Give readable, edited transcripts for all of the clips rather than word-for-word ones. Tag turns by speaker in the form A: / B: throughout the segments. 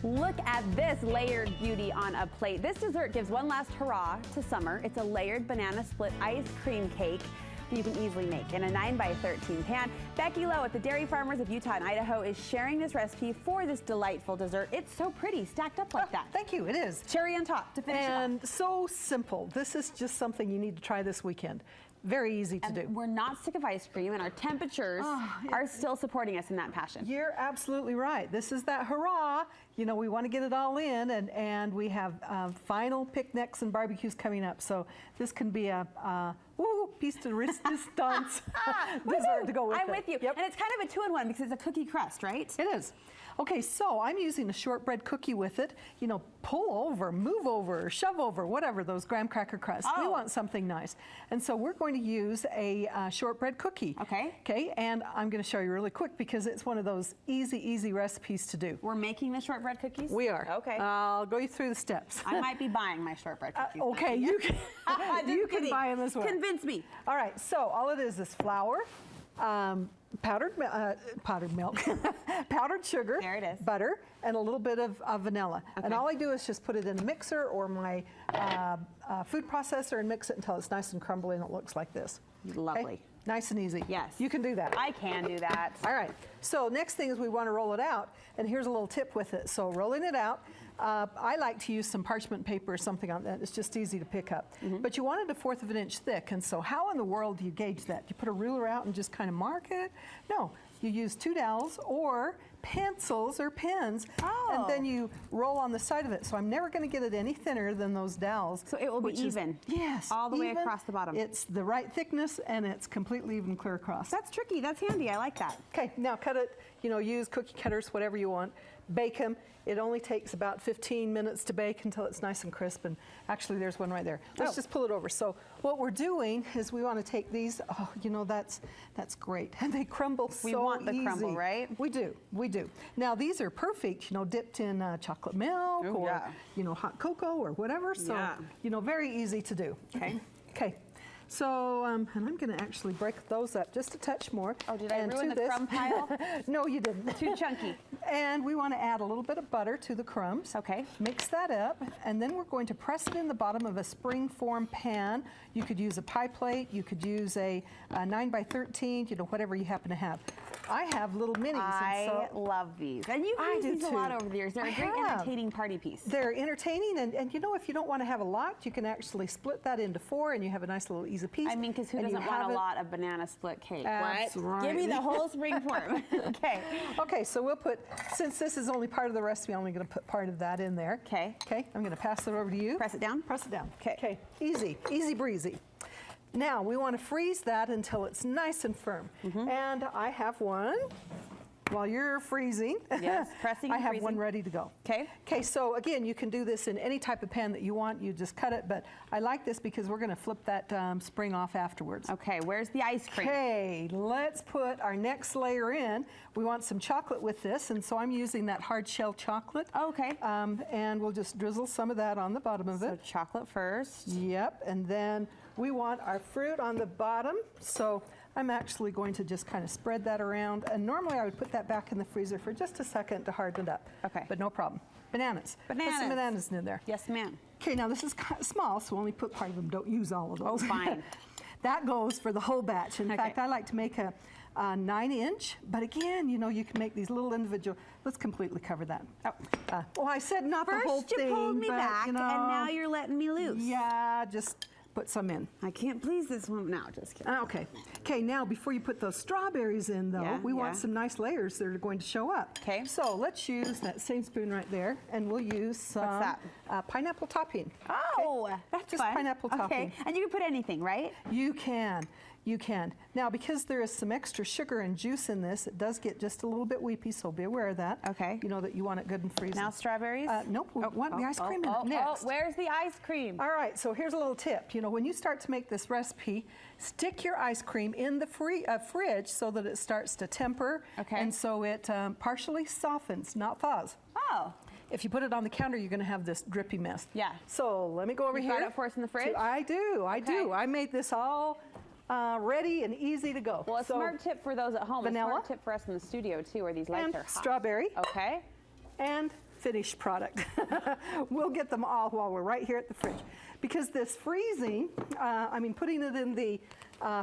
A: Look at this layered beauty on a plate. This dessert gives one last hurrah to summer. It's a layered banana split ice cream cake that you can easily make in a 9x13 pan. Becky Low at the Dairy Farmers of Utah and Idaho is sharing this recipe for this delightful dessert. It's so pretty, stacked up like that.
B: Thank you, it is.
A: Cherry on top to finish it off.
B: And so simple. This is just something you need to try this weekend. Very easy to do.
A: We're not sick of ice cream, and our temperatures are still supporting us in that passion.
B: You're absolutely right. This is that hurrah. You know, we want to get it all in, and we have final picnics and barbecues coming up. So this can be a piece de resistance dessert to go with it.
A: I'm with you.
B: Yep.
A: And it's kind of a two-in-one because it's a cookie crust, right?
B: It is. Okay, so I'm using a shortbread cookie with it. You know, pull over, move over, shove over, whatever, those graham cracker crusts. We want something nice. And so we're going to use a shortbread cookie.
A: Okay.
B: Okay, and I'm going to show you really quick because it's one of those easy recipes to do.
A: We're making the shortbread cookies?
B: We are.
A: Okay.
B: I'll go you through the steps.
A: I might be buying my shortbread cookies.
B: Okay, you can, you can buy them as well.
A: Convince me.
B: All right, so all it is flour, powdered milk, powdered sugar,
A: there it is,
B: butter, and a little bit of vanilla. Okay. And all I do is just put it in a mixer or my food processor and mix it until it's nice and crumbly and it looks like this.
A: Lovely.
B: Okay? Nice and easy.
A: Yes.
B: You can do that.
A: I can do that.
B: All right. So next thing is we want to roll it out, and here's a little tip with it. So rolling it out, I like to use some parchment paper or something on that. It's just easy to pick up. But you want it 1/4 of an inch thick, and so how in the world do you gauge that? You put a ruler out and just kind of mark it? No. You use 2 dowels or pencils or pens, and then you roll on the side of it. So I'm never going to get it any thinner than those dowels.
A: So it will be even.
B: Yes.
A: All the way across the bottom.
B: It's the right thickness, and it's completely even clear across.
A: That's tricky. That's handy. I like that.
B: Okay, now cut it, you know, use cookie cutters, whatever you want. Bake them. It only takes about 15 minutes to bake until it's nice and crisp, and actually there's one right there. Let's just pull it over. So what we're doing is we want to take these, you know, that's great. And they crumble so easy.
A: We want the crumble, right?
B: We do, we do. Now these are perfect, you know, dipped in chocolate milk or, you know, hot cocoa or whatever. So, you know, very easy to do.
A: Okay.
B: Okay. So, and I'm going to actually break those up just a touch more.
A: Oh, did I ruin the crumb pile?
B: No, you didn't.
A: Too chunky.
B: And we want to add a little bit of butter to the crumbs.
A: Okay.
B: Mix that up, and then we're going to press it in the bottom of a spring-form pan. You could use a pie plate. You could use a 9x13, you know, whatever you happen to have. I have little minis.
A: I love these. And you've used these a lot over the years. They're a great entertaining party piece.
B: They're entertaining, and you know, if you don't want to have a lot, you can actually split that into 4, and you have a nice little easy piece.
A: I mean, because who doesn't want a lot of banana split cake?
B: That's
A: right? Give me the whole spring form. Okay.
B: Okay, so we'll put, since this is only part of the recipe, I'm only going to put part of that in there.
A: Okay.
B: Okay, I'm going to pass it over to you.
A: Press it down?
B: Press it down.
A: Okay.
B: Okay, easy, easy breezy. Now, we want to freeze that until it's nice and firm. And I have one. While you're freezing,
A: yes, pressing
B: I have one ready to go.
A: Okay.
B: Okay, so again, you can do this in any type of pan that you want. You just cut it, but I like this because we're going to flip that spring off afterwards.
A: Okay, where's the ice cream?
B: Okay, let's put our next layer in. We want some chocolate with this, and so I'm using that hard shell chocolate.
A: Okay.
B: And we'll just drizzle some of that on the bottom of it.
A: So chocolate first.
B: Yep, and then we want our fruit on the bottom. So I'm actually going to just kind of spread that around, and normally I would put that back in the freezer for just a second to harden it up.
A: Okay.
B: But no problem. Bananas.
A: Bananas.
B: Put some bananas in there.
A: Yes, ma'am.
B: Okay, now this is kind of small, so only put part of them. Don't use all of those.
A: Oh, fine.
B: That goes for the whole batch. In fact, I like to make a 9-inch, but again, you know, you can make these little individual. Let's completely cover that. Well, I said not the whole thing.
A: First you pulled me back,
B: you know,
A: and now you're letting me loose.
B: Yeah, just put some in.
A: I can't please this one. No, just kidding.
B: Okay. Okay, now before you put those strawberries in, though, we want some nice layers that are going to show up.
A: Okay.
B: So let's use that same spoon right there, and we'll use some pineapple topping.
A: Oh, that's
B: just
A: fun.
B: Pineapple topping.
A: And you can put anything, right?
B: You can. You can. Now, because there is some extra sugar and juice in this, it does get just a little bit weepy, so be aware of that.
A: Okay.
B: You know that you want it good and freezing.
A: Now strawberries?
B: Nope, we want the ice cream in it next.
A: Oh, where's the ice cream?
B: All right, so here's a little tip. You know, when you start to make this recipe, stick your ice cream in the fridge so that it starts to temper.
A: Okay.
B: And so it partially softens, not thaws.
A: Oh.
B: If you put it on the counter, you're going to have this drippy mess.
A: Yeah.
B: So let me go over here.
A: You got it for us in the fridge?
B: I do. I made this all ready and easy to go.
A: Well, a smart tip for those at home.
B: Vanilla.
A: A smart tip for us in the studio, too, where these lights are hot.
B: Strawberry.
A: Okay.
B: And finished product. We'll get them all while we're right here at the fridge. Because this freezing, putting it in the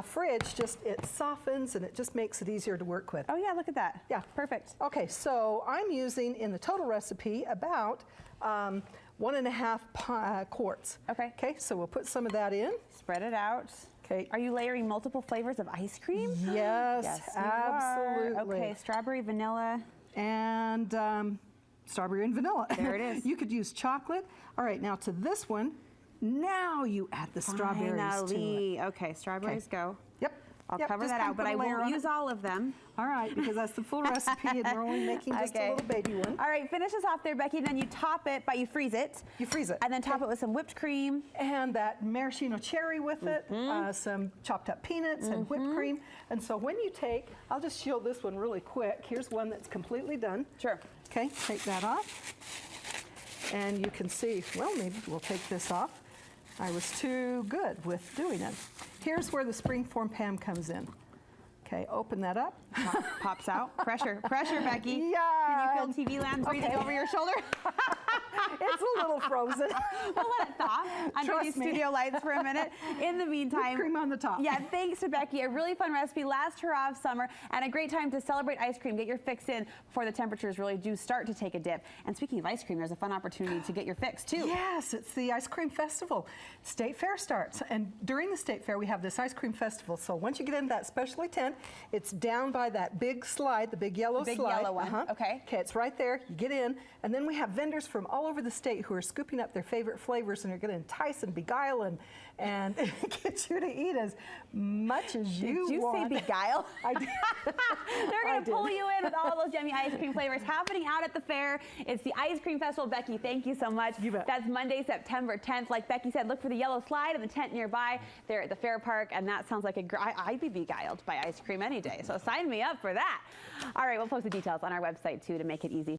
B: fridge, it softens and it just makes it easier to work with.
A: Oh yeah, look at that.
B: Yeah.
A: Perfect.
B: Okay, so I'm using in the total recipe about 1.5 quarts.
A: Okay.
B: Okay, so we'll put some of that in.
A: Spread it out.
B: Okay.
A: Are you layering multiple flavors of ice cream?
B: Yes,
A: you
B: absolutely.
A: are. Okay, strawberry, vanilla.
B: And strawberry and vanilla.
A: There it is.
B: You could use chocolate. All right, now to this one, now you add the strawberries to it.
A: Okay, strawberries go.
B: Yep.
A: I'll
B: Yep,
A: cover
B: just
A: that
B: kind
A: out,
B: of
A: but
B: put a
A: I
B: layer
A: won't
B: on
A: use
B: it.
A: all of them.
B: All right, because that's the full recipe and we're only making just a little baby one.
A: All right, finish this off there, Becky. Then you top it, but you freeze it.
B: You freeze it.
A: And then top it with some whipped cream.
B: And that maraschino cherry with it, some chopped up peanuts and whipped cream. And so when you take, I'll just show this one really quick. Here's one that's completely done.
A: Sure.
B: Okay, take that off. And you can see, well, maybe we'll take this off. I was too good with doing it. Here's where the springform pan comes in. Okay, open that up.
A: Pops out. Pressure, Becky.
B: Yeah.
A: Can you feel TV land breathing over your shoulder?
B: It's a little frozen.
A: We'll let it thaw under
B: Trust
A: these
B: me.
A: studio lights for a minute. In the meantime,
B: Whipped cream on the top.
A: Yeah, thanks to Becky. A really fun recipe, last hurrah of summer, and a great time to celebrate ice cream. Get your fix in before the temperatures really do start to take a dip. And speaking of ice cream, there's a fun opportunity to get your fix too.
B: Yes, it's the Ice Cream Festival. State Fair starts, and during the State Fair we have this Ice Cream Festival. So once you get into that specialty tent, it's down by that big slide, the big yellow slide.
A: Big yellow one, okay.
B: Okay, it's right there. You get in, and then we have vendors from all over the state who are scooping up their favorite flavors and are going to entice and beguile and get you to eat as much as you want.
A: Did you say beguile?
B: I did.
A: They're going to pull you in with all those yummy ice cream flavors happening out at the fair. It's the Ice Cream Festival. Becky, thank you so much.
B: You bet.
A: That's Monday, September 10th. Like Becky said, look for the yellow slide and the tent nearby. They're at the fair park, and that sounds like I'd be beguiled by ice cream any day. So sign me up for that. All right, we'll post the details on our website, too, to make it easy.